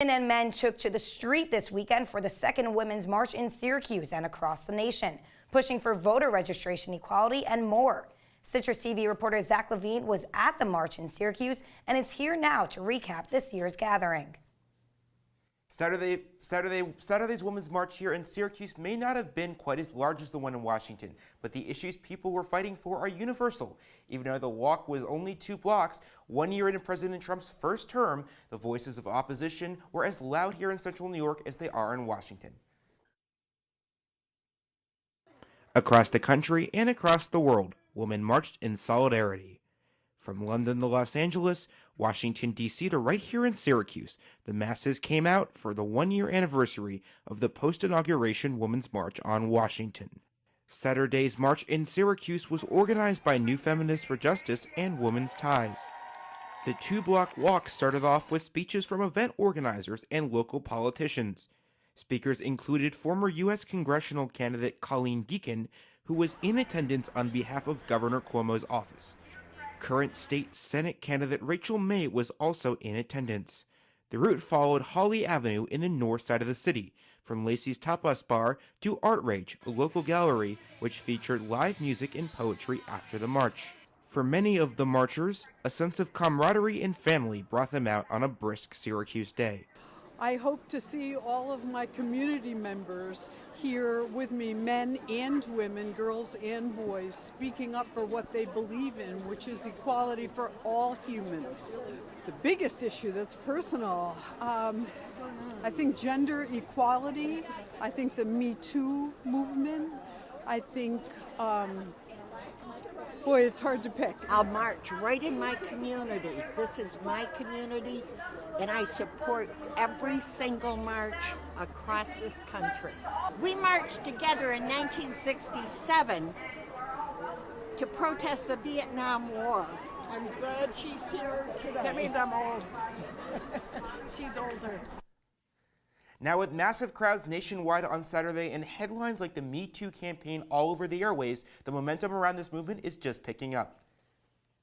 Women and men took to the street this weekend for the second Women's March in Syracuse and across the nation, pushing for voter registration equality and more. Citrus TV reporter Zach Levine was at the march in Syracuse and is here now to recap this year's gathering. Saturday's Women's March here in Syracuse may not have been quite as large as the one in Washington, but the issues people were fighting for are universal. Even though the walk was only 2 blocks, 1 year into President Trump's first term, the voices of opposition were as loud here in central New York as they are in Washington. Across the country and across the world, women marched in solidarity. From London to Los Angeles, Washington, D.C. to right here in Syracuse, the masses came out for the 1-year anniversary of the post-inauguration Women's March on Washington. Saturday's march in Syracuse was organized by New Feminists for Justice and Women's Ties. The 2-block walk started off with speeches from event organizers and local politicians. Speakers included former U.S. congressional candidate Colleen Deacon, who was in attendance on behalf of Governor Cuomo's office. Current state Senate candidate Rachel May was also in attendance. The route followed Hawley Avenue in the north side of the city, from Lacey's Tapas Bar to Art Rage, a local gallery which featured live music and poetry after the march. For many of the marchers, a sense of camaraderie and family brought them out on a brisk Syracuse day. I hope to see all of my community members here with me, men and women, girls and boys, speaking up for what they believe in, which is equality for all humans. The biggest issue that's personal, I think gender equality, I think the Me Too movement, I think, boy, it's hard to pick. I'll march right in my community. This is my community, and I support every single march across this country. We marched together in 1967 to protest the Vietnam War. I'm glad she's here today. That means I'm old. She's older. Now, with massive crowds nationwide on Saturday and headlines like the Me Too campaign all over the airwaves, the momentum around this movement is just picking up.